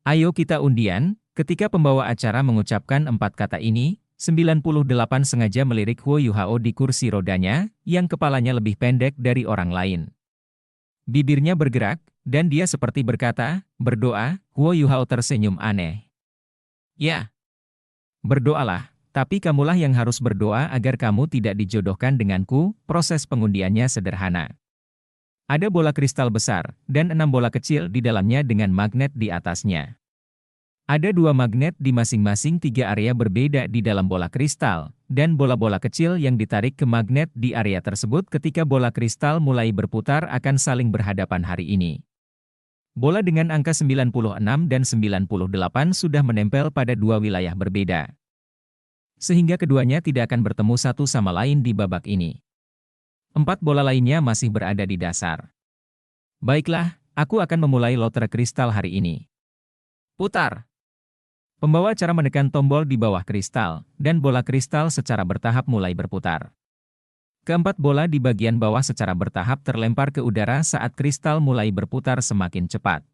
Ayo kita undian. Ketika pembawa acara mengucapkan 4 kata ini, 98 sengaja melirik Huo Yuhao di kursi rodanya, yang kepalanya lebih pendek dari orang lain. Bibirnya bergerak, dan dia seperti berkata, berdoa. Huo Yuhao tersenyum aneh. Ya, berdoalah, tapi kamulah yang harus berdoa agar kamu tidak dijodohkan denganku. Proses pengundiannya sederhana. Ada bola kristal besar, dan 6 bola kecil di dalamnya dengan magnet di atasnya. Ada 2 magnet di masing-masing 3 area berbeda di dalam bola kristal, dan bola-bola kecil yang ditarik ke magnet di area tersebut ketika bola kristal mulai berputar akan saling berhadapan hari ini. Bola dengan angka 96 dan 98 sudah menempel pada 2 wilayah berbeda. Sehingga keduanya tidak akan bertemu satu sama lain di babak ini. 4 bola lainnya masih berada di dasar. Baiklah, aku akan memulai lotre kristal hari ini. Putar! Pembawa acara menekan tombol di bawah kristal, dan bola kristal secara bertahap mulai berputar. Keempat bola di bagian bawah secara bertahap terlempar ke udara saat kristal mulai berputar semakin cepat.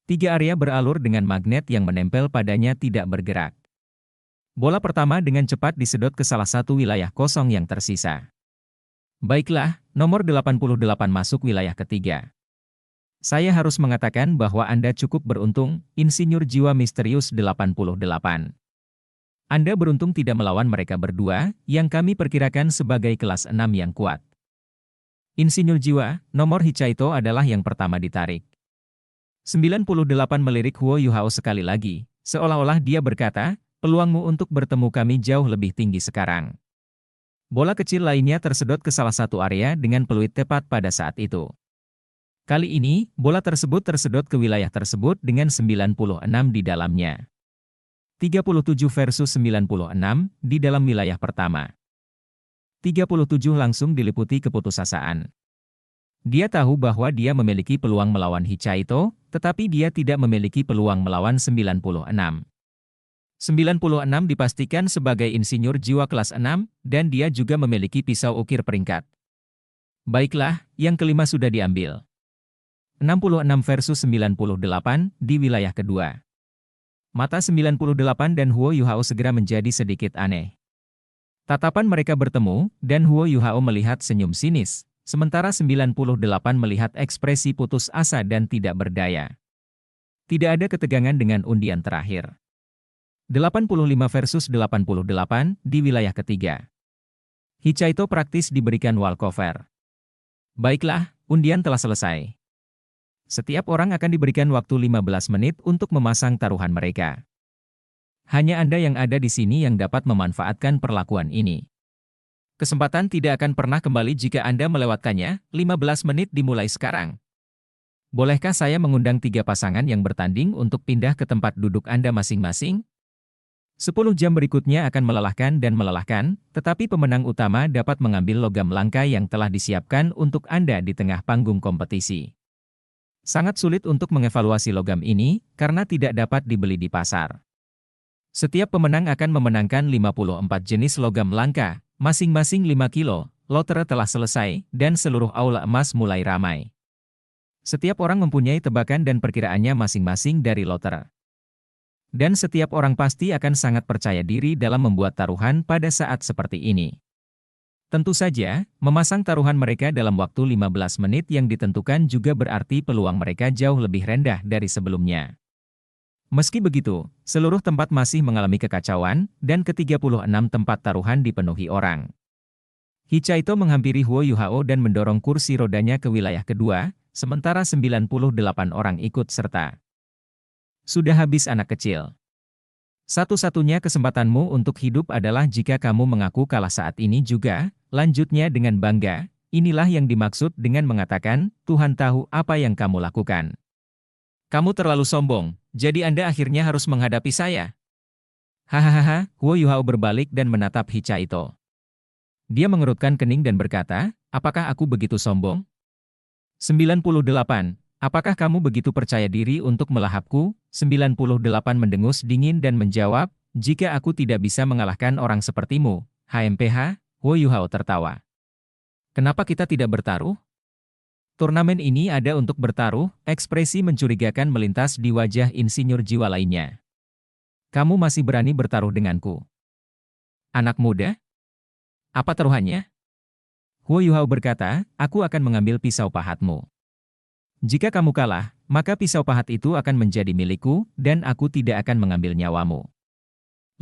3 area beralur dengan magnet yang menempel padanya tidak bergerak. Bola pertama dengan cepat disedot ke salah satu wilayah kosong yang tersisa. Baiklah, nomor 88 masuk wilayah ketiga. Saya harus mengatakan bahwa Anda cukup beruntung, insinyur jiwa misterius 88. Anda beruntung tidak melawan mereka berdua, yang kami perkirakan sebagai kelas 6 yang kuat. Insinyur jiwa, nomor Hichaito adalah yang pertama ditarik. 98 melirik Huo Yuhao sekali lagi, seolah-olah dia berkata, peluangmu untuk bertemu kami jauh lebih tinggi sekarang. Bola kecil lainnya tersedot ke salah satu area dengan peluit tepat pada saat itu. Kali ini, bola tersebut tersedot ke wilayah tersebut dengan 96 di dalamnya. 37 versus 96 di dalam wilayah pertama. 37 langsung diliputi keputusasaan. Dia tahu bahwa dia memiliki peluang melawan Hichaito, tetapi dia tidak memiliki peluang melawan 96. 96 dipastikan sebagai insinyur jiwa kelas 6, dan dia juga memiliki pisau ukir peringkat. Baiklah, yang kelima sudah diambil. 66 versus 98 di wilayah kedua. Mata 98 dan Huo Yuhao segera menjadi sedikit aneh. Tatapan mereka bertemu, dan Huo Yuhao melihat senyum sinis, sementara 98 melihat ekspresi putus asa dan tidak berdaya. Tidak ada ketegangan dengan undian terakhir. 85 versus 88 di wilayah ketiga. Hichaito praktis diberikan walkover. Baiklah, undian telah selesai. Setiap orang akan diberikan waktu 15 menit untuk memasang taruhan mereka. Hanya Anda yang ada di sini yang dapat memanfaatkan perlakuan ini. Kesempatan tidak akan pernah kembali jika Anda melewatkannya. 15 menit dimulai sekarang. Bolehkah saya mengundang 3 pasangan yang bertanding untuk pindah ke tempat duduk Anda masing-masing? 10 jam berikutnya akan melelahkan, tetapi pemenang utama dapat mengambil logam langka yang telah disiapkan untuk Anda di tengah panggung kompetisi. Sangat sulit untuk mengevaluasi logam ini, karena tidak dapat dibeli di pasar. Setiap pemenang akan memenangkan 54 jenis logam langka, masing-masing 5 kilo. Lotre telah selesai, dan seluruh aula emas mulai ramai. Setiap orang mempunyai tebakan dan perkiraannya masing-masing dari lotre. Dan setiap orang pasti akan sangat percaya diri dalam membuat taruhan pada saat seperti ini. Tentu saja, memasang taruhan mereka dalam waktu 15 menit yang ditentukan juga berarti peluang mereka jauh lebih rendah dari sebelumnya. Meski begitu, seluruh tempat masih mengalami kekacauan, dan ke-36 tempat taruhan dipenuhi orang. Hichaito menghampiri Huo Yuhao dan mendorong kursi rodanya ke wilayah kedua, sementara 98 orang ikut serta. Sudah habis anak kecil. Satu-satunya kesempatanmu untuk hidup adalah jika kamu mengaku kalah saat ini juga, lanjutnya dengan bangga, inilah yang dimaksud dengan mengatakan, Tuhan tahu apa yang kamu lakukan. Kamu terlalu sombong, jadi Anda akhirnya harus menghadapi saya. Hahaha, Huo Yuhao berbalik dan menatap Hichaito. Dia mengerutkan kening dan berkata, apakah aku begitu sombong? 98. Apakah kamu begitu percaya diri untuk melahapku? 98 mendengus dingin dan menjawab, jika aku tidak bisa mengalahkan orang sepertimu, HMPH, Huo Yuhao tertawa. Kenapa kita tidak bertaruh? Turnamen ini ada untuk bertaruh, ekspresi mencurigakan melintas di wajah insinyur jiwa lainnya. Kamu masih berani bertaruh denganku? Anak muda? Apa taruhannya? Huo Yuhao berkata, aku akan mengambil pisau pahatmu. Jika kamu kalah, maka pisau pahat itu akan menjadi milikku, dan aku tidak akan mengambil nyawamu.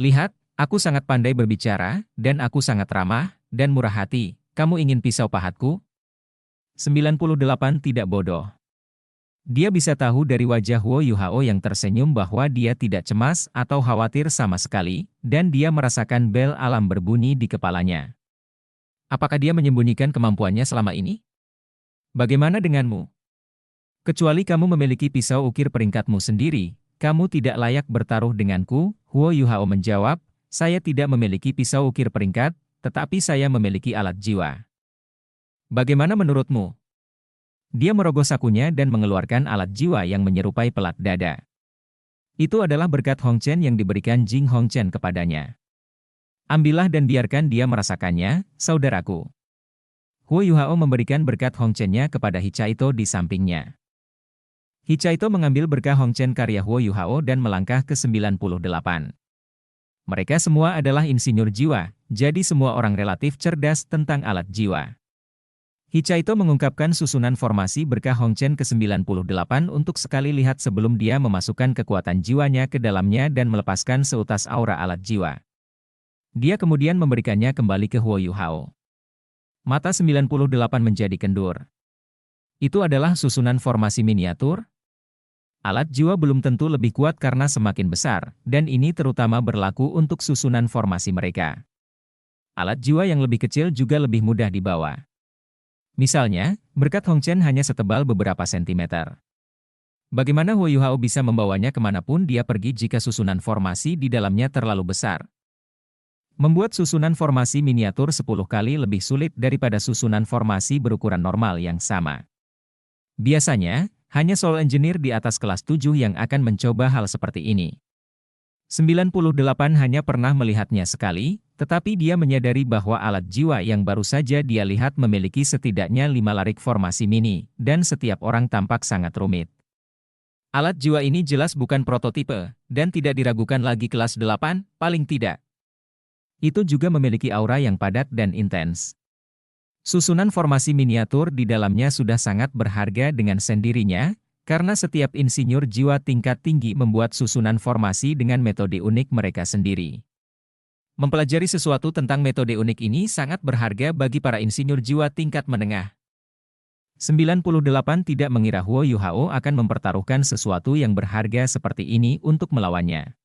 Lihat, aku sangat pandai berbicara, dan aku sangat ramah, dan murah hati. Kamu ingin pisau pahatku? 98 tidak bodoh. Dia bisa tahu dari wajah Huo Yuhao yang tersenyum bahwa dia tidak cemas atau khawatir sama sekali, dan dia merasakan bel alam berbunyi di kepalanya. Apakah dia menyembunyikan kemampuannya selama ini? Bagaimana denganmu? Kecuali kamu memiliki pisau ukir peringkatmu sendiri, kamu tidak layak bertaruh denganku, Huo Yuhao menjawab, saya tidak memiliki pisau ukir peringkat, tetapi saya memiliki alat jiwa. Bagaimana menurutmu? Dia merogoh sakunya dan mengeluarkan alat jiwa yang menyerupai pelat dada. Itu adalah berkat Hongchen yang diberikan Jing Hongchen kepadanya. Ambillah dan biarkan dia merasakannya, saudaraku. Huo Yuhao memberikan berkat Hongchen-nya kepada Hichaito di sampingnya. Hichaito mengambil berkah Hongchen karya Huo Yuhao dan melangkah ke 98. Mereka semua adalah insinyur jiwa, jadi semua orang relatif cerdas tentang alat jiwa. Hichaito mengungkapkan susunan formasi berkah Hongchen ke-98 untuk sekali lihat sebelum dia memasukkan kekuatan jiwanya ke dalamnya dan melepaskan seutas aura alat jiwa. Dia kemudian memberikannya kembali ke Huo Yuhao. Mata 98 menjadi kendur. Itu adalah susunan formasi miniatur? Alat jiwa belum tentu lebih kuat karena semakin besar, dan ini terutama berlaku untuk susunan formasi mereka. Alat jiwa yang lebih kecil juga lebih mudah dibawa. Misalnya, berkat Hongchen hanya setebal beberapa sentimeter. Bagaimana Huo Yuhao bisa membawanya kemanapun dia pergi jika susunan formasi di dalamnya terlalu besar? Membuat susunan formasi miniatur 10 kali lebih sulit daripada susunan formasi berukuran normal yang sama. Biasanya, hanya soul engineer di atas kelas 7 yang akan mencoba hal seperti ini. 98 hanya pernah melihatnya sekali, tetapi dia menyadari bahwa alat jiwa yang baru saja dia lihat memiliki setidaknya 5 larik formasi mini, dan setiap orang tampak sangat rumit. Alat jiwa ini jelas bukan prototipe, dan tidak diragukan lagi kelas 8, paling tidak. Itu juga memiliki aura yang padat dan intens. Susunan formasi miniatur di dalamnya sudah sangat berharga dengan sendirinya, karena setiap insinyur jiwa tingkat tinggi membuat susunan formasi dengan metode unik mereka sendiri. Mempelajari sesuatu tentang metode unik ini sangat berharga bagi para insinyur jiwa tingkat menengah. 98 tidak mengira Huo Yuhao akan mempertaruhkan sesuatu yang berharga seperti ini untuk melawannya.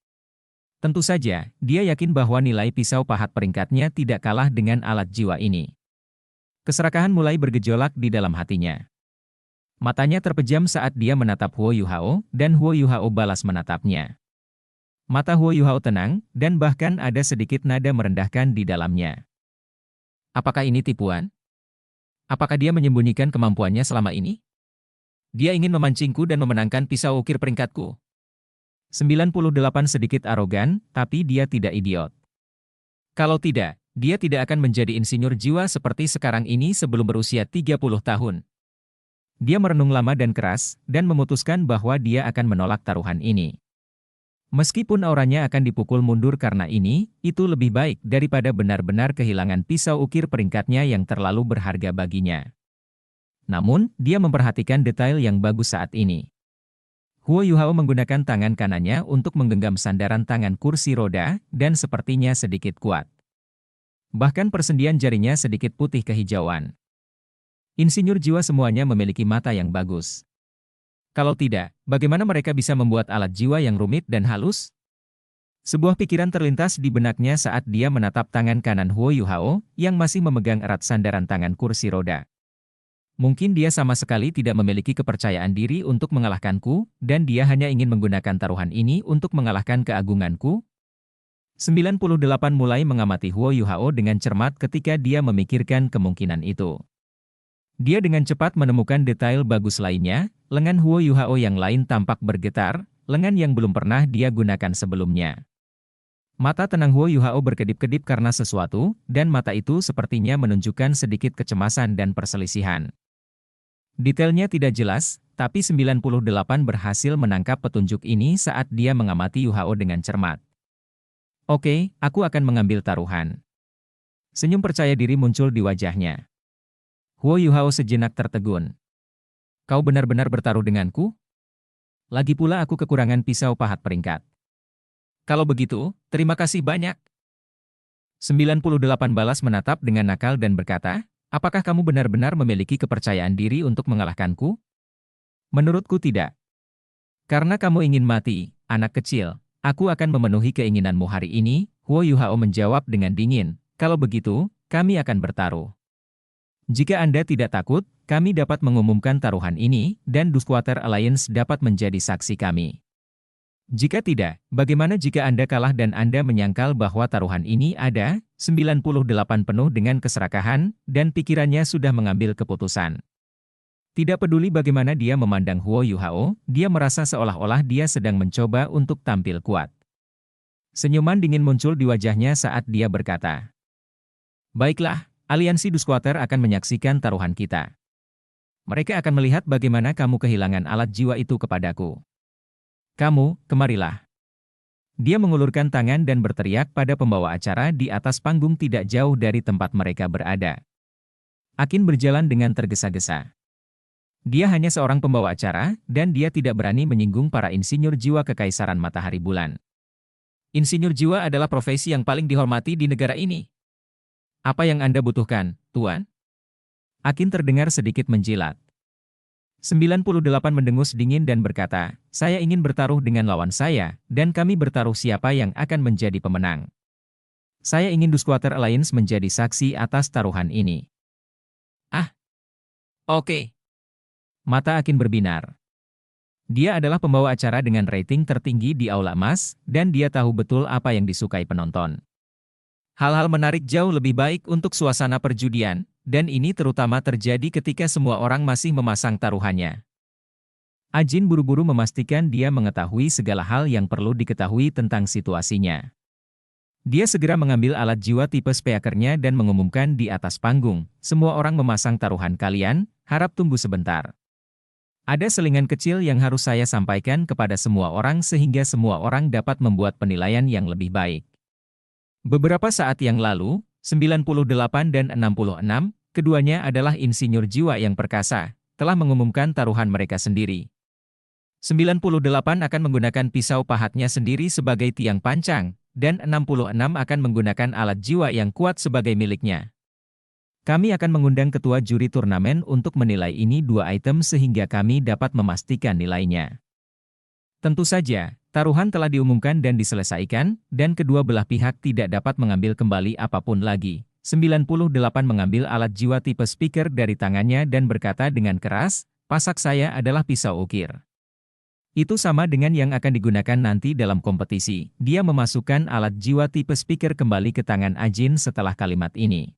Tentu saja, dia yakin bahwa nilai pisau pahat peringkatnya tidak kalah dengan alat jiwa ini. Keserakahan mulai bergejolak di dalam hatinya. Matanya terpejam saat dia menatap Huo Yuhao, dan Huo Yuhao balas menatapnya. Mata Huo Yuhao tenang, dan bahkan ada sedikit nada merendahkan di dalamnya. Apakah ini tipuan? Apakah dia menyembunyikan kemampuannya selama ini? Dia ingin memancingku dan memenangkan pisau ukir peringkatku. 98 sedikit arogan, tapi dia tidak idiot. Kalau tidak, dia tidak akan menjadi insinyur jiwa seperti sekarang ini sebelum berusia 30 tahun. Dia merenung lama dan keras, dan memutuskan bahwa dia akan menolak taruhan ini. Meskipun auranya akan dipukul mundur karena ini, itu lebih baik daripada benar-benar kehilangan pisau ukir peringkatnya yang terlalu berharga baginya. Namun, dia memperhatikan detail yang bagus saat ini. Huo Yuhao menggunakan tangan kanannya untuk menggenggam sandaran tangan kursi roda, dan sepertinya sedikit kuat. Bahkan persendian jarinya sedikit putih kehijauan. Insinyur jiwa semuanya memiliki mata yang bagus. Kalau tidak, bagaimana mereka bisa membuat alat jiwa yang rumit dan halus? Sebuah pikiran terlintas di benaknya saat dia menatap tangan kanan Huo Yuhao, yang masih memegang erat sandaran tangan kursi roda. Mungkin dia sama sekali tidak memiliki kepercayaan diri untuk mengalahkanku, dan dia hanya ingin menggunakan taruhan ini untuk mengalahkan keagunganku? 98 mulai mengamati Huo Yuhao dengan cermat ketika dia memikirkan kemungkinan itu. Dia dengan cepat menemukan detail bagus lainnya, lengan Huo Yuhao yang lain tampak bergetar, lengan yang belum pernah dia gunakan sebelumnya. Mata tenang Huo Yuhao berkedip-kedip karena sesuatu, dan mata itu sepertinya menunjukkan sedikit kecemasan dan perselisihan. Detailnya tidak jelas, tapi 98 berhasil menangkap petunjuk ini saat dia mengamati Yu Hao dengan cermat. Oke, aku akan mengambil taruhan. Senyum percaya diri muncul di wajahnya. Huo Yu Hao sejenak tertegun. Kau benar-benar bertaruh denganku? Lagi pula aku kekurangan pisau pahat peringkat. Kalau begitu, terima kasih banyak. 98 balas menatap dengan nakal dan berkata, apakah kamu benar-benar memiliki kepercayaan diri untuk mengalahkanku? Menurutku tidak. Karena kamu ingin mati, anak kecil, aku akan memenuhi keinginanmu hari ini, Huo Yu Hao menjawab dengan dingin. Kalau begitu, kami akan bertaruh. Jika Anda tidak takut, kami dapat mengumumkan taruhan ini, dan Duswater Alliance dapat menjadi saksi kami. Jika tidak, bagaimana jika Anda kalah dan Anda menyangkal bahwa taruhan ini ada? 98 penuh dengan keserakahan, dan pikirannya sudah mengambil keputusan. Tidak peduli bagaimana dia memandang Huo Yu Hao, dia merasa seolah-olah dia sedang mencoba untuk tampil kuat. Senyuman dingin muncul di wajahnya saat dia berkata, baiklah, aliansi Duswater akan menyaksikan taruhan kita. Mereka akan melihat bagaimana kamu kehilangan alat jiwa itu kepadaku. Kamu, kemarilah. Dia mengulurkan tangan dan berteriak pada pembawa acara di atas panggung tidak jauh dari tempat mereka berada. Akin berjalan dengan tergesa-gesa. Dia hanya seorang pembawa acara, dan dia tidak berani menyinggung para insinyur jiwa Kekaisaran Matahari Bulan. Insinyur jiwa adalah profesi yang paling dihormati di negara ini. Apa yang Anda butuhkan, Tuan? Akin terdengar sedikit menjilat. 98 mendengus dingin dan berkata, saya ingin bertaruh dengan lawan saya, dan kami bertaruh siapa yang akan menjadi pemenang. Saya ingin Duswater Alliance menjadi saksi atas taruhan ini. Ah, oke. Mata Akin berbinar. Dia adalah pembawa acara dengan rating tertinggi di Aula Emas, dan dia tahu betul apa yang disukai penonton. Hal-hal menarik jauh lebih baik untuk suasana perjudian, dan ini terutama terjadi ketika semua orang masih memasang taruhannya. Ajin buru-buru memastikan dia mengetahui segala hal yang perlu diketahui tentang situasinya. Dia segera mengambil alat jiwa tipe speakernya dan mengumumkan di atas panggung, semua orang memasang taruhan kalian, harap tunggu sebentar. Ada selingan kecil yang harus saya sampaikan kepada semua orang sehingga semua orang dapat membuat penilaian yang lebih baik. Beberapa saat yang lalu, 98 dan 66, keduanya adalah insinyur jiwa yang perkasa, telah mengumumkan taruhan mereka sendiri. 98 akan menggunakan pisau pahatnya sendiri sebagai tiang pancang, dan 66 akan menggunakan alat jiwa yang kuat sebagai miliknya. Kami akan mengundang ketua juri turnamen untuk menilai ini dua item sehingga kami dapat memastikan nilainya. Tentu saja, taruhan telah diumumkan dan diselesaikan, dan kedua belah pihak tidak dapat mengambil kembali apapun lagi. 98 mengambil alat jiwa tipe speaker dari tangannya dan berkata dengan keras, pasak saya adalah pisau ukir. Itu sama dengan yang akan digunakan nanti dalam kompetisi. Dia memasukkan alat jiwa tipe speaker kembali ke tangan Ajin setelah kalimat ini.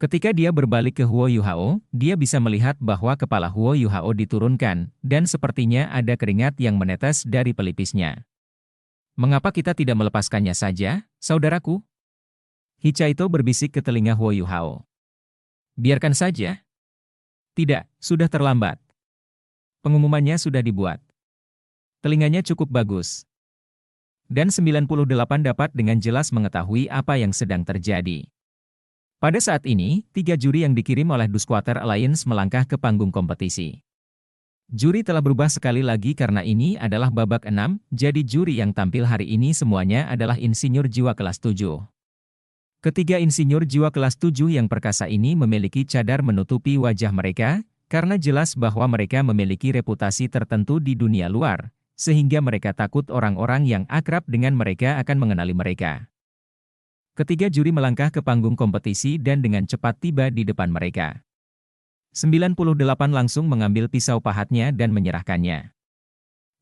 Ketika dia berbalik ke Huo Yu Hao, dia bisa melihat bahwa kepala Huo Yu Hao diturunkan, dan sepertinya ada keringat yang menetes dari pelipisnya. Mengapa kita tidak melepaskannya saja, saudaraku? Hichaito berbisik ke telinga Huo Yu Hao. Biarkan saja. Tidak, sudah terlambat. Pengumumannya sudah dibuat. Telinganya cukup bagus. Dan 98 dapat dengan jelas mengetahui apa yang sedang terjadi. Pada saat ini, 3 juri yang dikirim oleh Duswater Alliance melangkah ke panggung kompetisi. Juri telah berubah sekali lagi karena ini adalah babak 6, jadi juri yang tampil hari ini semuanya adalah insinyur jiwa kelas 7. Ketiga insinyur jiwa kelas 7 yang perkasa ini memiliki cadar menutupi wajah mereka, karena jelas bahwa mereka memiliki reputasi tertentu di dunia luar, sehingga mereka takut orang-orang yang akrab dengan mereka akan mengenali mereka. Ketiga juri melangkah ke panggung kompetisi dan dengan cepat tiba di depan mereka. 98 langsung mengambil pisau pahatnya dan menyerahkannya.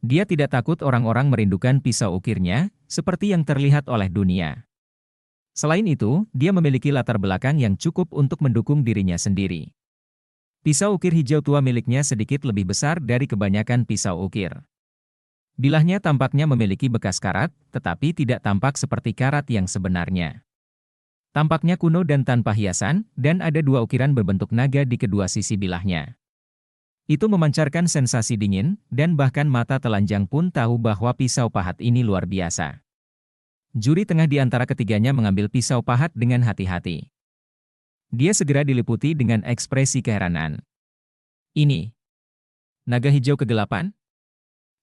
Dia tidak takut orang-orang merindukan pisau ukirnya, seperti yang terlihat oleh dunia. Selain itu, dia memiliki latar belakang yang cukup untuk mendukung dirinya sendiri. Pisau ukir hijau tua miliknya sedikit lebih besar dari kebanyakan pisau ukir. Bilahnya tampaknya memiliki bekas karat, tetapi tidak tampak seperti karat yang sebenarnya. Tampaknya kuno dan tanpa hiasan, dan ada 2 ukiran berbentuk naga di kedua sisi bilahnya. Itu memancarkan sensasi dingin, dan bahkan mata telanjang pun tahu bahwa pisau pahat ini luar biasa. Juri tengah di antara ketiganya mengambil pisau pahat dengan hati-hati. Dia segera diliputi dengan ekspresi keheranan. Ini naga hijau kegelapan?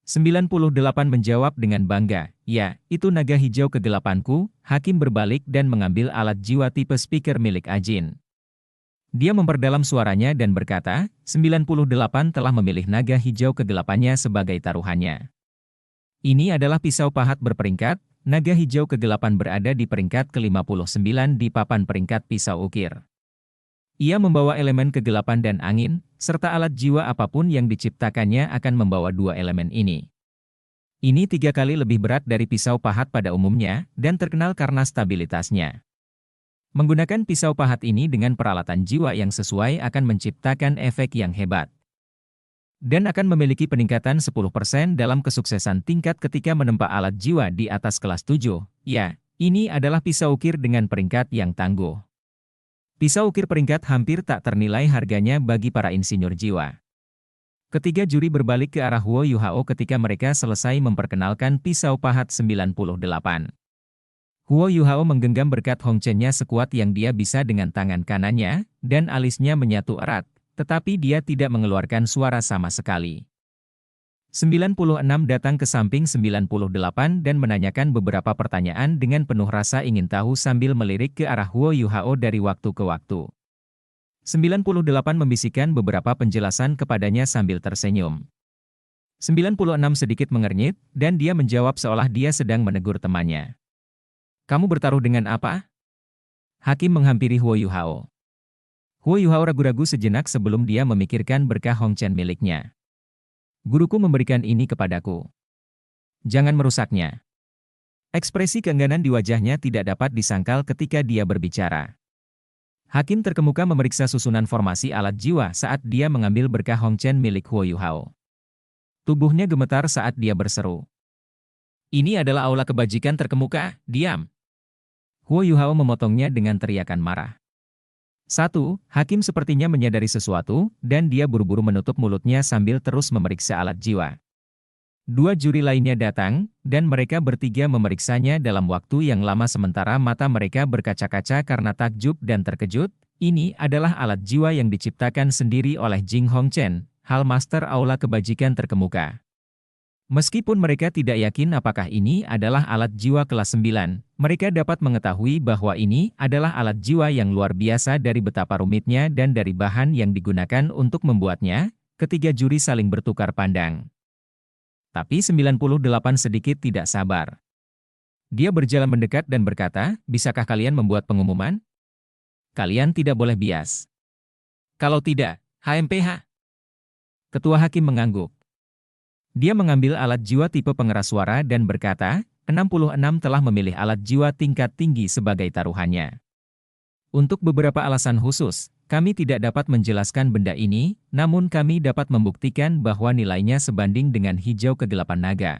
98 menjawab dengan bangga, ya, itu naga hijau kegelapanku. Hakim berbalik dan mengambil alat jiwa tipe speaker milik Ajin. Dia memperdalam suaranya dan berkata, 98 telah memilih naga hijau kegelapannya sebagai taruhannya. Ini adalah pisau pahat berperingkat, naga hijau kegelapan berada di peringkat ke-59 di papan peringkat pisau ukir. Ia membawa elemen kegelapan dan angin, serta alat jiwa apapun yang diciptakannya akan membawa dua elemen ini. Ini 3 kali lebih berat dari pisau pahat pada umumnya, dan terkenal karena stabilitasnya. Menggunakan pisau pahat ini dengan peralatan jiwa yang sesuai akan menciptakan efek yang hebat. Dan akan memiliki peningkatan 10% dalam kesuksesan tingkat ketika menempa alat jiwa di atas kelas 7. Ya, ini adalah pisau ukir dengan peringkat yang tangguh. Pisau ukir peringkat hampir tak ternilai harganya bagi para insinyur jiwa. Ketiga juri berbalik ke arah Huo Yuhao ketika mereka selesai memperkenalkan pisau pahat 98. Huo Yuhao menggenggam berkat Hongchen-nya sekuat yang dia bisa dengan tangan kanannya, dan alisnya menyatu erat, tetapi dia tidak mengeluarkan suara sama sekali. 96 datang ke samping 98 dan menanyakan beberapa pertanyaan dengan penuh rasa ingin tahu sambil melirik ke arah Huo Yuhao dari waktu ke waktu. 98 membisikkan beberapa penjelasan kepadanya sambil tersenyum. 96 sedikit mengernyit, dan dia menjawab seolah dia sedang menegur temannya. Kamu bertaruh dengan apa? Hakim menghampiri Huo Yuhao. Huo Yuhao ragu-ragu sejenak sebelum dia memikirkan berkah Hongchen miliknya. Guruku memberikan ini kepadaku. Jangan merusaknya. Ekspresi keengganan di wajahnya tidak dapat disangkal ketika dia berbicara. Hakim terkemuka memeriksa susunan formasi alat jiwa saat dia mengambil berkah Hongchen milik Huo Yuhao. Tubuhnya gemetar saat dia berseru. Ini adalah aula kebajikan terkemuka, diam. Huo Yuhao memotongnya dengan teriakan marah. Hakim sepertinya menyadari sesuatu, dan dia buru-buru menutup mulutnya sambil terus memeriksa alat jiwa. 2 juri lainnya datang, dan mereka bertiga memeriksanya dalam waktu yang lama sementara mata mereka berkaca-kaca karena takjub dan terkejut. Ini adalah alat jiwa yang diciptakan sendiri oleh Jing Hongchen, Hal Master Aula Kebajikan Terkemuka. Meskipun mereka tidak yakin apakah ini adalah alat jiwa kelas 9, mereka dapat mengetahui bahwa ini adalah alat jiwa yang luar biasa dari betapa rumitnya dan dari bahan yang digunakan untuk membuatnya. Ketiga juri saling bertukar pandang. Tapi 98 sedikit tidak sabar. Dia berjalan mendekat dan berkata, bisakah kalian membuat pengumuman? Kalian tidak boleh bias. Kalau tidak, HMPH. Ketua Hakim mengangguk. Dia mengambil alat jiwa tipe pengeras suara dan berkata, 66 telah memilih alat jiwa tingkat tinggi sebagai taruhannya. Untuk beberapa alasan khusus, kami tidak dapat menjelaskan benda ini, namun kami dapat membuktikan bahwa nilainya sebanding dengan hijau kegelapan naga.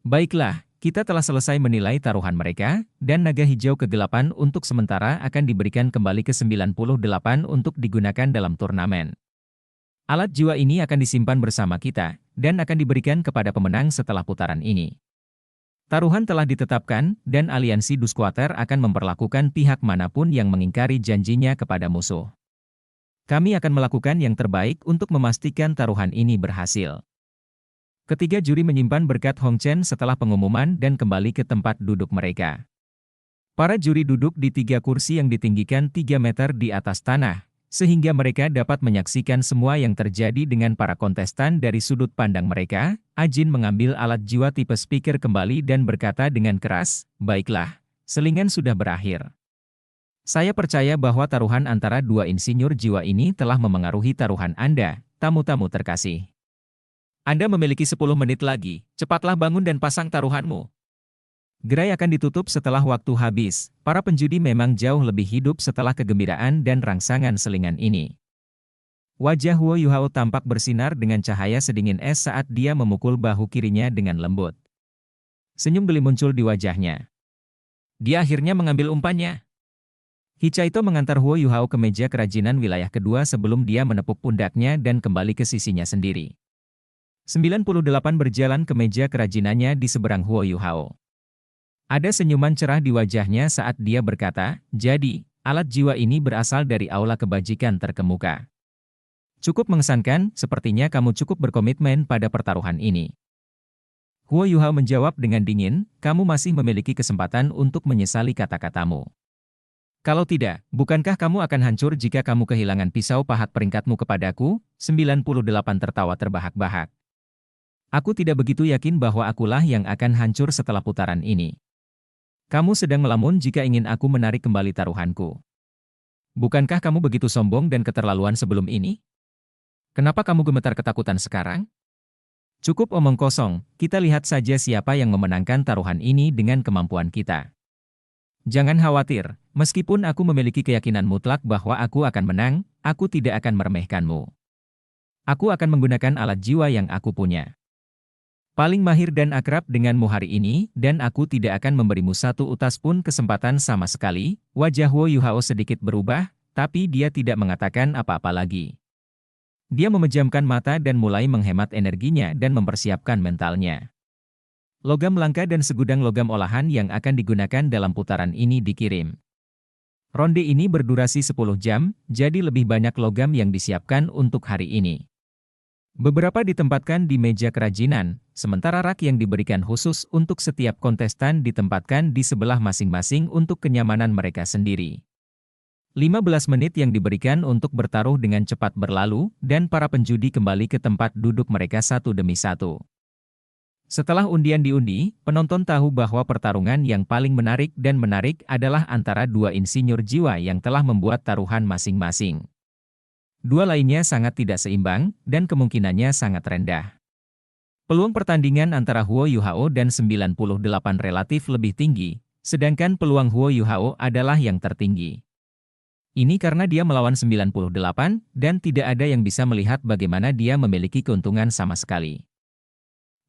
Baiklah, kita telah selesai menilai taruhan mereka, dan naga hijau kegelapan untuk sementara akan diberikan kembali ke 98 untuk digunakan dalam turnamen. Alat jiwa ini akan disimpan bersama kita, dan akan diberikan kepada pemenang setelah putaran ini. Taruhan telah ditetapkan, dan aliansi Dusquater akan memperlakukan pihak manapun yang mengingkari janjinya kepada musuh. Kami akan melakukan yang terbaik untuk memastikan taruhan ini berhasil. Ketiga juri menyimpan berkat Hongchen setelah pengumuman dan kembali ke tempat duduk mereka. Para juri duduk di 3 kursi yang ditinggikan 3 meter di atas tanah, sehingga mereka dapat menyaksikan semua yang terjadi dengan para kontestan dari sudut pandang mereka. Ajin mengambil alat jiwa tipe speaker kembali dan berkata dengan keras, baiklah, selingan sudah berakhir. Saya percaya bahwa taruhan antara 2 insinyur jiwa ini telah memengaruhi taruhan Anda, tamu-tamu terkasih. Anda memiliki 10 menit lagi, cepatlah bangun dan pasang taruhanmu. Gerai akan ditutup setelah waktu habis. Para penjudi memang jauh lebih hidup setelah kegembiraan dan rangsangan selingan ini. Wajah Huo Yuhao tampak bersinar dengan cahaya sedingin es saat dia memukul bahu kirinya dengan lembut. Senyum geli muncul di wajahnya. Dia akhirnya mengambil umpannya. Hicaito mengantar Huo Yuhao ke meja kerajinan wilayah kedua sebelum dia menepuk pundaknya dan kembali ke sisinya sendiri. 98 berjalan ke meja kerajinannya di seberang Huo Yuhao. Ada senyuman cerah di wajahnya saat dia berkata, "Jadi, alat jiwa ini berasal dari aula kebajikan terkemuka. Cukup mengesankan, sepertinya kamu cukup berkomitmen pada pertaruhan ini." Huo Yuhao menjawab dengan dingin, "Kamu masih memiliki kesempatan untuk menyesali kata-katamu. Kalau tidak, bukankah kamu akan hancur jika kamu kehilangan pisau pahat peringkatmu kepadaku?" 98 tertawa terbahak-bahak. "Aku tidak begitu yakin bahwa akulah yang akan hancur setelah putaran ini. Kamu sedang melamun jika ingin aku menarik kembali taruhanku. Bukankah kamu begitu sombong dan keterlaluan sebelum ini? Kenapa kamu gemetar ketakutan sekarang? Cukup omong kosong, kita lihat saja siapa yang memenangkan taruhan ini dengan kemampuan kita. Jangan khawatir, meskipun aku memiliki keyakinan mutlak bahwa aku akan menang, aku tidak akan meremehkanmu. Aku akan menggunakan alat jiwa yang aku punya. Paling mahir dan akrab denganmu hari ini, dan aku tidak akan memberimu satu utas pun kesempatan sama sekali." Wajah Huo Yuhao sedikit berubah, tapi dia tidak mengatakan apa-apa lagi. Dia memejamkan mata dan mulai menghemat energinya dan mempersiapkan mentalnya. Logam langka dan segudang logam olahan yang akan digunakan dalam putaran ini dikirim. Ronde ini berdurasi 10 jam, jadi lebih banyak logam yang disiapkan untuk hari ini. Beberapa ditempatkan di meja kerajinan, sementara rak yang diberikan khusus untuk setiap kontestan ditempatkan di sebelah masing-masing untuk kenyamanan mereka sendiri. 15 menit yang diberikan untuk bertaruh dengan cepat berlalu, dan para penjudi kembali ke tempat duduk mereka satu demi satu. Setelah undian diundi, penonton tahu bahwa pertarungan yang paling menarik adalah antara dua insinyur jiwa yang telah membuat taruhan masing-masing. Dua lainnya sangat tidak seimbang, dan kemungkinannya sangat rendah. Peluang pertandingan antara Huo Yuhao dan 98 relatif lebih tinggi, sedangkan peluang Huo Yuhao adalah yang tertinggi. Ini karena dia melawan 98, dan tidak ada yang bisa melihat bagaimana dia memiliki keuntungan sama sekali.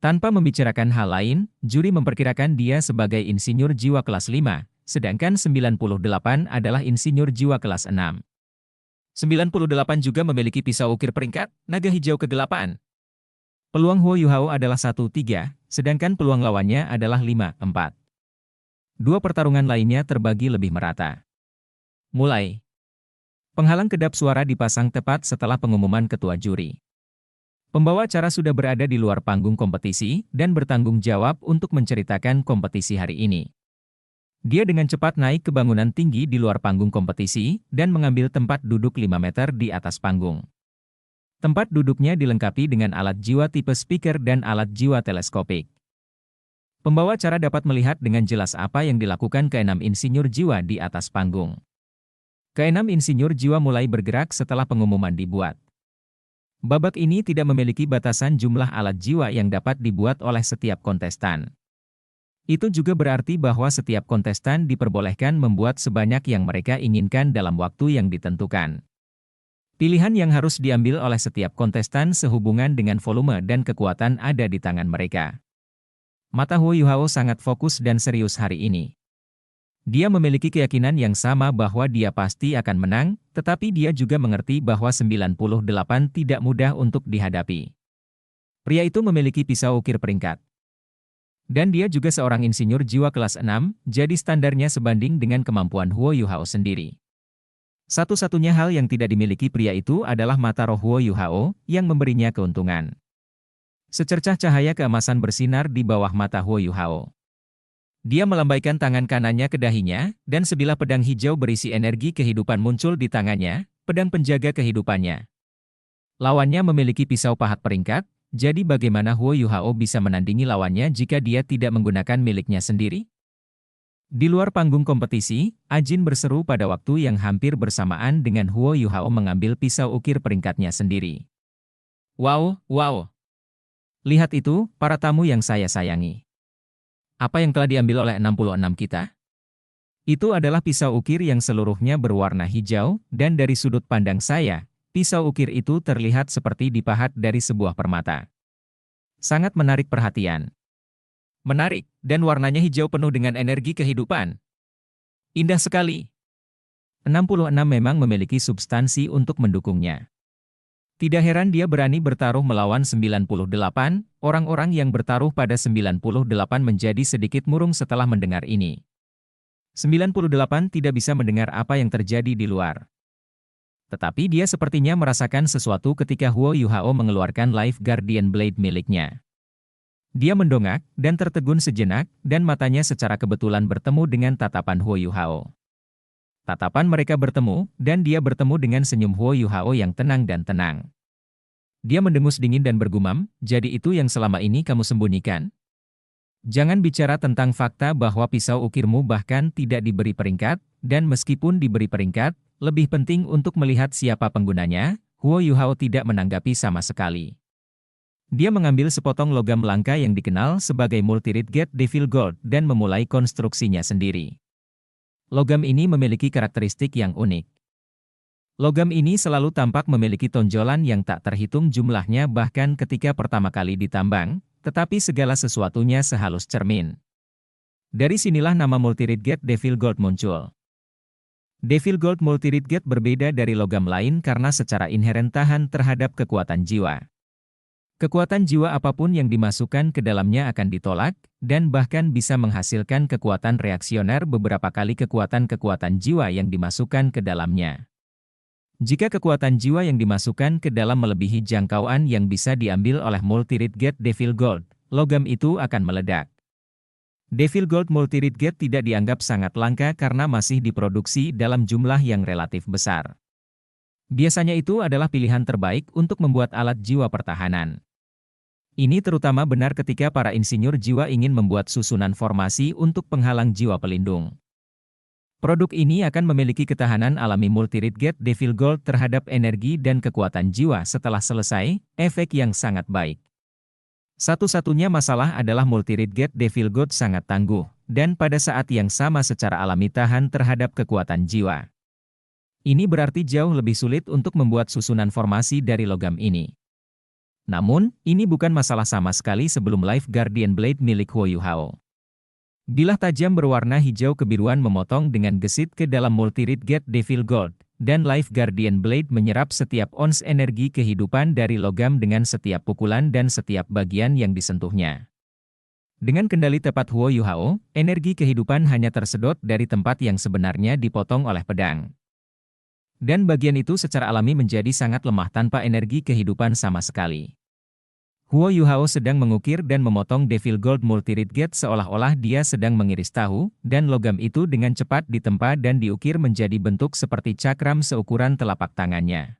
Tanpa membicarakan hal lain, juri memperkirakan dia sebagai insinyur jiwa kelas 5, sedangkan 98 adalah insinyur jiwa kelas 6. 98 juga memiliki pisau ukir peringkat, naga hijau kegelapan. Peluang Huo Yuhao adalah 1-3, sedangkan peluang lawannya adalah 5-4. Dua pertarungan lainnya terbagi lebih merata. Mulai. Penghalang kedap suara dipasang tepat setelah pengumuman ketua juri. Pembawa acara sudah berada di luar panggung kompetisi dan bertanggung jawab untuk menceritakan kompetisi hari ini. Dia dengan cepat naik ke bangunan tinggi di luar panggung kompetisi dan mengambil tempat duduk 5 meter di atas panggung. Tempat duduknya dilengkapi dengan alat jiwa tipe speaker dan alat jiwa teleskopik. Pembawa acara dapat melihat dengan jelas apa yang dilakukan keenam insinyur jiwa di atas panggung. Keenam insinyur jiwa mulai bergerak setelah pengumuman dibuat. Babak ini tidak memiliki batasan jumlah alat jiwa yang dapat dibuat oleh setiap kontestan. Itu juga berarti bahwa setiap kontestan diperbolehkan membuat sebanyak yang mereka inginkan dalam waktu yang ditentukan. Pilihan yang harus diambil oleh setiap kontestan sehubungan dengan volume dan kekuatan ada di tangan mereka. Mata Huo Yuhao sangat fokus dan serius hari ini. Dia memiliki keyakinan yang sama bahwa dia pasti akan menang, tetapi dia juga mengerti bahwa 98 tidak mudah untuk dihadapi. Pria itu memiliki pisau ukir peringkat. Dan dia juga seorang insinyur jiwa kelas 6, jadi standarnya sebanding dengan kemampuan Huo Yuhao sendiri. Satu-satunya hal yang tidak dimiliki pria itu adalah mata roh Huo Yuhao, yang memberinya keuntungan. Secercah cahaya keemasan bersinar di bawah mata Huo Yuhao. Dia melambaikan tangan kanannya ke dahinya, dan sebilah pedang hijau berisi energi kehidupan muncul di tangannya, pedang penjaga kehidupannya. Lawannya memiliki pisau pahat peringkat, jadi bagaimana Huo Yuhao bisa menandingi lawannya jika dia tidak menggunakan miliknya sendiri? Di luar panggung kompetisi, Ajin berseru pada waktu yang hampir bersamaan dengan Huo Yuhao mengambil pisau ukir peringkatnya sendiri. Wow, wow! Lihat itu, para tamu yang saya sayangi. Apa yang telah diambil oleh 66 kita? Itu adalah pisau ukir yang seluruhnya berwarna hijau, dan dari sudut pandang saya, pisau ukir itu terlihat seperti dipahat dari sebuah permata. Sangat menarik perhatian. Menarik, dan warnanya hijau penuh dengan energi kehidupan. Indah sekali. 66 memang memiliki substansi untuk mendukungnya. Tidak heran dia berani bertaruh melawan 98, orang-orang yang bertaruh pada 98 menjadi sedikit murung setelah mendengar ini. 98 tidak bisa mendengar apa yang terjadi di luar. Tetapi dia sepertinya merasakan sesuatu ketika Huo Yuhao mengeluarkan Life Guardian Blade miliknya. Dia mendongak dan tertegun sejenak, dan matanya secara kebetulan bertemu dengan tatapan Huo Yuhao. Tatapan mereka bertemu, dan dia bertemu dengan senyum Huo Yuhao yang tenang dan tenang. Dia mendengus dingin dan bergumam, "Jadi itu yang selama ini kamu sembunyikan? Jangan bicara tentang fakta bahwa pisau ukirmu bahkan tidak diberi peringkat, dan meskipun diberi peringkat, lebih penting untuk melihat siapa penggunanya." Huo Yuhao tidak menanggapi sama sekali. Dia mengambil sepotong logam langka yang dikenal sebagai Multirit Gate Devil Gold dan memulai konstruksinya sendiri. Logam ini memiliki karakteristik yang unik. Logam ini selalu tampak memiliki tonjolan yang tak terhitung jumlahnya bahkan ketika pertama kali ditambang, tetapi segala sesuatunya sehalus cermin. Dari sinilah nama Multirit Gate Devil Gold muncul. Devil Gold Multirit Gate berbeda dari logam lain karena secara inheren tahan terhadap kekuatan jiwa. Kekuatan jiwa apapun yang dimasukkan ke dalamnya akan ditolak, dan bahkan bisa menghasilkan kekuatan reaksioner beberapa kali kekuatan-kekuatan jiwa yang dimasukkan ke dalamnya. Jika kekuatan jiwa yang dimasukkan ke dalam melebihi jangkauan yang bisa diambil oleh Multirit Gate Devil Gold, logam itu akan meledak. Devil Gold Multirit Gate tidak dianggap sangat langka karena masih diproduksi dalam jumlah yang relatif besar. Biasanya itu adalah pilihan terbaik untuk membuat alat jiwa pertahanan. Ini terutama benar ketika para insinyur jiwa ingin membuat susunan formasi untuk penghalang jiwa pelindung. Produk ini akan memiliki ketahanan alami Multirit Gate Devil Gold terhadap energi dan kekuatan jiwa setelah selesai, efek yang sangat baik. Satu-satunya masalah adalah Multirit Gate Devil Gold sangat tangguh, dan pada saat yang sama secara alami tahan terhadap kekuatan jiwa. Ini berarti jauh lebih sulit untuk membuat susunan formasi dari logam ini. Namun, ini bukan masalah sama sekali sebelum Life Guardian Blade milik Huo Yuhao. Bilah tajam berwarna hijau kebiruan memotong dengan gesit ke dalam Multirit Gate Devil Gold, dan Life Guardian Blade menyerap setiap ons energi kehidupan dari logam dengan setiap pukulan dan setiap bagian yang disentuhnya. Dengan kendali tepat Huo Yuhao, energi kehidupan hanya tersedot dari tempat yang sebenarnya dipotong oleh pedang. Dan bagian itu secara alami menjadi sangat lemah tanpa energi kehidupan sama sekali. Huo Yuhao sedang mengukir dan memotong Devil Gold Multirit Gate seolah-olah dia sedang mengiris tahu, dan logam itu dengan cepat ditempa dan diukir menjadi bentuk seperti cakram seukuran telapak tangannya.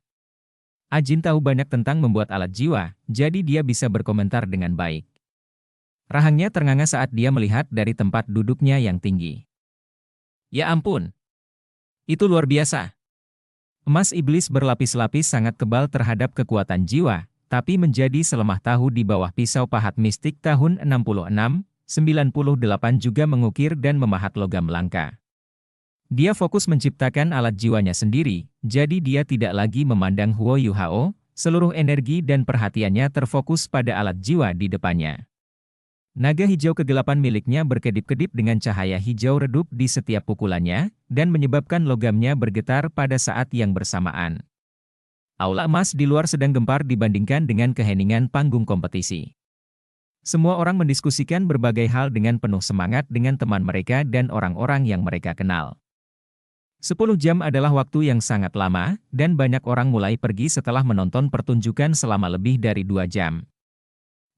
Ajin tahu banyak tentang membuat alat jiwa, jadi dia bisa berkomentar dengan baik. Rahangnya ternganga saat dia melihat dari tempat duduknya yang tinggi. Ya ampun! Itu luar biasa! Emas iblis berlapis-lapis sangat tebal terhadap kekuatan jiwa, tapi menjadi selemah tahu di bawah pisau pahat mistik tahun 66, 98 juga mengukir dan memahat logam langka. Dia fokus menciptakan alat jiwanya sendiri, jadi dia tidak lagi memandang Huo Yuhao, seluruh energi dan perhatiannya terfokus pada alat jiwa di depannya. Naga hijau kegelapan miliknya berkedip-kedip dengan cahaya hijau redup di setiap pukulannya, dan menyebabkan logamnya bergetar pada saat yang bersamaan. Aula emas di luar sedang gempar dibandingkan dengan keheningan panggung kompetisi. Semua orang mendiskusikan berbagai hal dengan penuh semangat dengan teman mereka dan orang-orang yang mereka kenal. 10 jam adalah waktu yang sangat lama, dan banyak orang mulai pergi setelah menonton pertunjukan selama lebih dari 2 jam.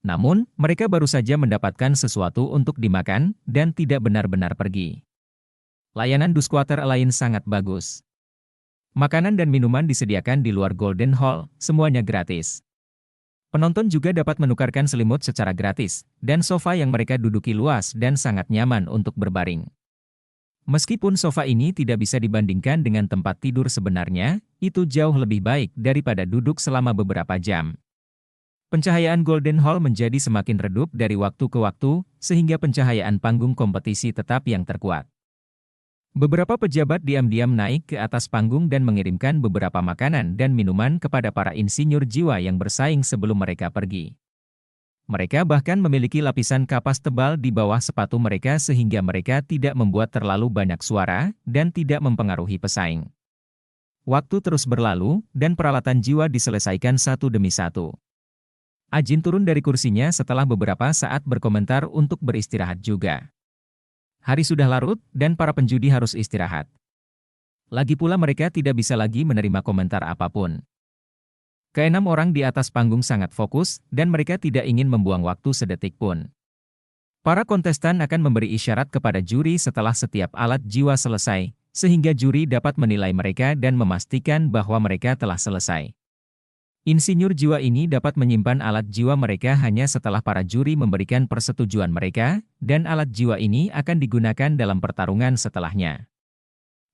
Namun, mereka baru saja mendapatkan sesuatu untuk dimakan, dan tidak benar-benar pergi. Layanan Dusquater Alliance sangat bagus. Makanan dan minuman disediakan di luar Golden Hall, semuanya gratis. Penonton juga dapat menukarkan selimut secara gratis, dan sofa yang mereka duduki luas dan sangat nyaman untuk berbaring. Meskipun sofa ini tidak bisa dibandingkan dengan tempat tidur sebenarnya, itu jauh lebih baik daripada duduk selama beberapa jam. Pencahayaan Golden Hall menjadi semakin redup dari waktu ke waktu, sehingga pencahayaan panggung kompetisi tetap yang terkuat. Beberapa pejabat diam-diam naik ke atas panggung dan mengirimkan beberapa makanan dan minuman kepada para insinyur jiwa yang bersaing sebelum mereka pergi. Mereka bahkan memiliki lapisan kapas tebal di bawah sepatu mereka sehingga mereka tidak membuat terlalu banyak suara dan tidak mempengaruhi pesaing. Waktu terus berlalu, dan peralatan jiwa diselesaikan satu demi satu. Ajin turun dari kursinya setelah beberapa saat berkomentar untuk beristirahat juga. Hari sudah larut, dan para penjudi harus istirahat. Lagi pula mereka tidak bisa lagi menerima komentar apapun. Keenam orang di atas panggung sangat fokus, dan mereka tidak ingin membuang waktu sedetik pun. Para kontestan akan memberi isyarat kepada juri setelah setiap alat jiwa selesai, sehingga juri dapat menilai mereka dan memastikan bahwa mereka telah selesai. Insinyur jiwa ini dapat menyimpan alat jiwa mereka hanya setelah para juri memberikan persetujuan mereka, dan alat jiwa ini akan digunakan dalam pertarungan setelahnya.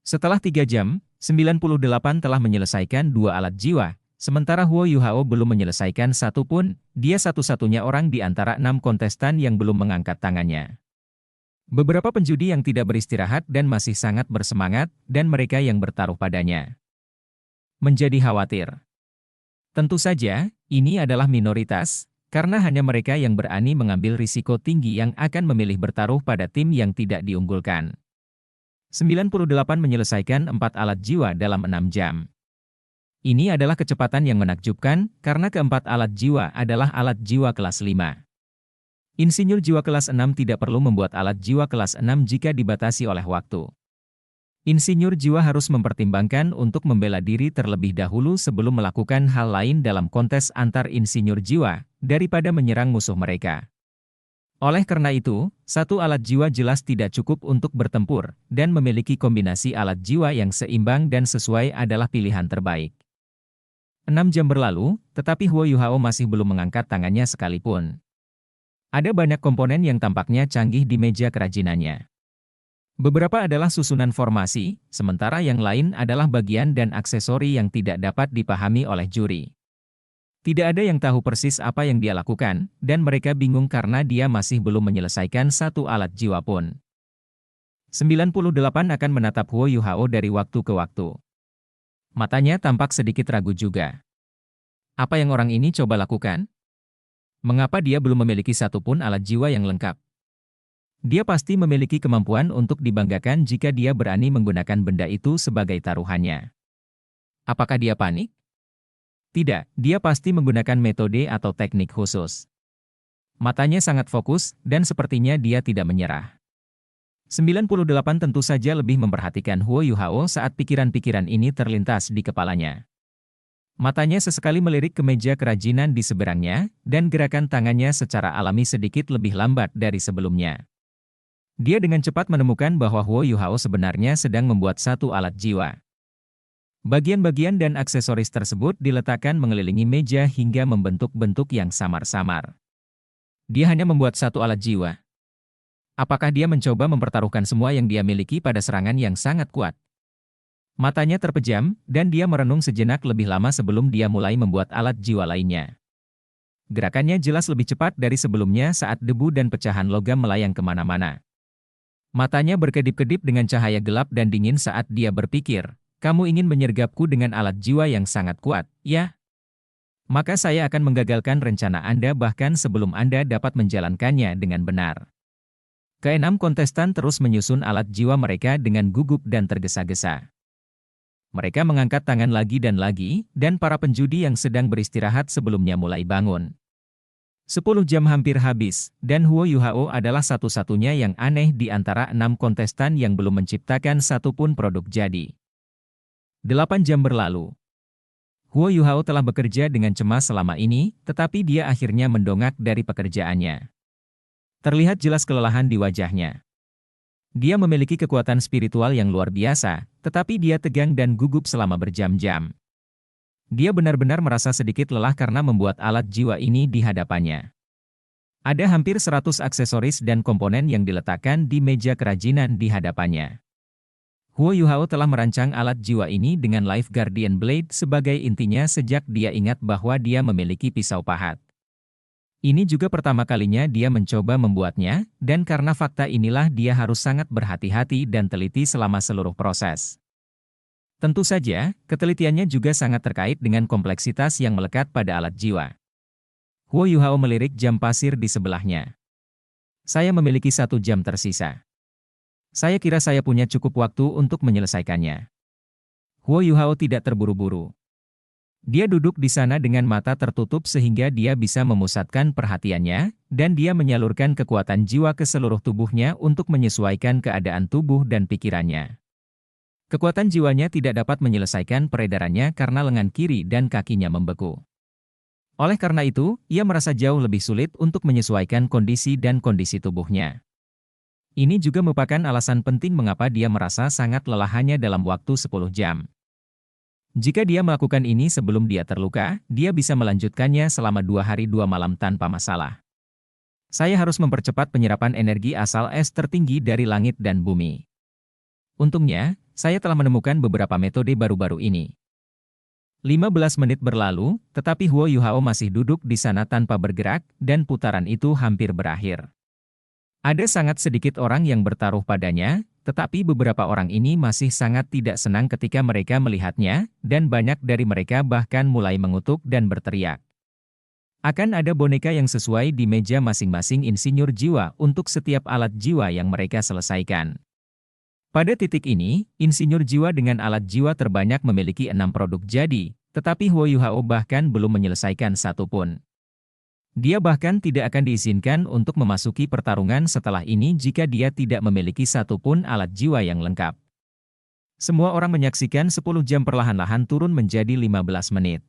Setelah 3 jam, 98 telah menyelesaikan 2 alat jiwa, sementara Huo Yuhao belum menyelesaikan satu pun. Dia satu-satunya orang di antara 6 kontestan yang belum mengangkat tangannya. Beberapa penjudi yang tidak beristirahat dan masih sangat bersemangat, dan mereka yang bertaruh padanya menjadi khawatir. Tentu saja, ini adalah minoritas, karena hanya mereka yang berani mengambil risiko tinggi yang akan memilih bertaruh pada tim yang tidak diunggulkan. 98 menyelesaikan 4 alat jiwa dalam 6 jam. Ini adalah kecepatan yang menakjubkan, karena keempat alat jiwa adalah alat jiwa kelas 5. Insinyur jiwa kelas 6 tidak perlu membuat alat jiwa kelas 6 jika dibatasi oleh waktu. Insinyur jiwa harus mempertimbangkan untuk membela diri terlebih dahulu sebelum melakukan hal lain dalam kontes antar insinyur jiwa, daripada menyerang musuh mereka. Oleh karena itu, satu alat jiwa jelas tidak cukup untuk bertempur, dan memiliki kombinasi alat jiwa yang seimbang dan sesuai adalah pilihan terbaik. 6 jam berlalu, tetapi Huo Yuhao masih belum mengangkat tangannya sekalipun. Ada banyak komponen yang tampaknya canggih di meja kerajinannya. Beberapa adalah susunan formasi, sementara yang lain adalah bagian dan aksesori yang tidak dapat dipahami oleh juri. Tidak ada yang tahu persis apa yang dia lakukan, dan mereka bingung karena dia masih belum menyelesaikan satu alat jiwa pun. 98 akan menatap Huo Yuhao dari waktu ke waktu. Matanya tampak sedikit ragu juga. Apa yang orang ini coba lakukan? Mengapa dia belum memiliki satu pun alat jiwa yang lengkap? Dia pasti memiliki kemampuan untuk dibanggakan jika dia berani menggunakan benda itu sebagai taruhannya. Apakah dia panik? Tidak, dia pasti menggunakan metode atau teknik khusus. Matanya sangat fokus, dan sepertinya dia tidak menyerah. 98 tentu saja lebih memperhatikan Huo Yuhao saat pikiran-pikiran ini terlintas di kepalanya. Matanya sesekali melirik ke meja kerajinan di seberangnya, dan gerakan tangannya secara alami sedikit lebih lambat dari sebelumnya. Dia dengan cepat menemukan bahwa Huo Yuhao sebenarnya sedang membuat satu alat jiwa. Bagian-bagian dan aksesoris tersebut diletakkan mengelilingi meja hingga membentuk bentuk yang samar-samar. Dia hanya membuat satu alat jiwa. Apakah dia mencoba mempertaruhkan semua yang dia miliki pada serangan yang sangat kuat? Matanya terpejam, dan dia merenung sejenak lebih lama sebelum dia mulai membuat alat jiwa lainnya. Gerakannya jelas lebih cepat dari sebelumnya saat debu dan pecahan logam melayang kemana-mana. Matanya berkedip-kedip dengan cahaya gelap dan dingin saat dia berpikir, kamu ingin menyergapku dengan alat jiwa yang sangat kuat, ya? Maka saya akan menggagalkan rencana Anda bahkan sebelum Anda dapat menjalankannya dengan benar. Keenam kontestan terus menyusun alat jiwa mereka dengan gugup dan tergesa-gesa. Mereka mengangkat tangan lagi, dan para penjudi yang sedang beristirahat sebelumnya mulai bangun. 10 jam hampir habis, dan Huo Yuhao adalah satu-satunya yang aneh di antara 6 kontestan yang belum menciptakan satupun produk jadi. 8 jam berlalu. Huo Yuhao telah bekerja dengan cemas selama ini, tetapi dia akhirnya mendongak dari pekerjaannya. Terlihat jelas kelelahan di wajahnya. Dia memiliki kekuatan spiritual yang luar biasa, tetapi dia tegang dan gugup selama berjam-jam. Dia benar-benar merasa sedikit lelah karena membuat alat jiwa ini di hadapannya. Ada hampir 100 aksesoris dan komponen yang diletakkan di meja kerajinan di hadapannya. Huo Yuhao telah merancang alat jiwa ini dengan Life Guardian Blade sebagai intinya sejak dia ingat bahwa dia memiliki pisau pahat. Ini juga pertama kalinya dia mencoba membuatnya, dan karena fakta inilah dia harus sangat berhati-hati dan teliti selama seluruh proses. Tentu saja, ketelitiannya juga sangat terkait dengan kompleksitas yang melekat pada alat jiwa. Huo Yuhao melirik jam pasir di sebelahnya. Saya memiliki 1 jam tersisa. Saya kira saya punya cukup waktu untuk menyelesaikannya. Huo Yuhao tidak terburu-buru. Dia duduk di sana dengan mata tertutup sehingga dia bisa memusatkan perhatiannya, dan dia menyalurkan kekuatan jiwa ke seluruh tubuhnya untuk menyesuaikan keadaan tubuh dan pikirannya. Kekuatan jiwanya tidak dapat menyelesaikan peredarannya karena lengan kiri dan kakinya membeku. Oleh karena itu, ia merasa jauh lebih sulit untuk menyesuaikan kondisi dan kondisi tubuhnya. Ini juga merupakan alasan penting mengapa dia merasa sangat lelah hanya dalam waktu 10 jam. Jika dia melakukan ini sebelum dia terluka, dia bisa melanjutkannya selama 2 hari 2 malam tanpa masalah. Saya harus mempercepat penyerapan energi asal es tertinggi dari langit dan bumi. Untungnya, saya telah menemukan beberapa metode baru-baru ini. 15 menit berlalu, tetapi Huo Yuhao masih duduk di sana tanpa bergerak, dan putaran itu hampir berakhir. Ada sangat sedikit orang yang bertaruh padanya, tetapi beberapa orang ini masih sangat tidak senang ketika mereka melihatnya, dan banyak dari mereka bahkan mulai mengutuk dan berteriak. Akan ada boneka yang sesuai di meja masing-masing insinyur jiwa untuk setiap alat jiwa yang mereka selesaikan. Pada titik ini, insinyur jiwa dengan alat jiwa terbanyak memiliki 6 produk jadi, tetapi Huo Yuhao bahkan belum menyelesaikan satu pun. Dia bahkan tidak akan diizinkan untuk memasuki pertarungan setelah ini jika dia tidak memiliki satu pun alat jiwa yang lengkap. Semua orang menyaksikan 10 jam perlahan-lahan turun menjadi 15 menit.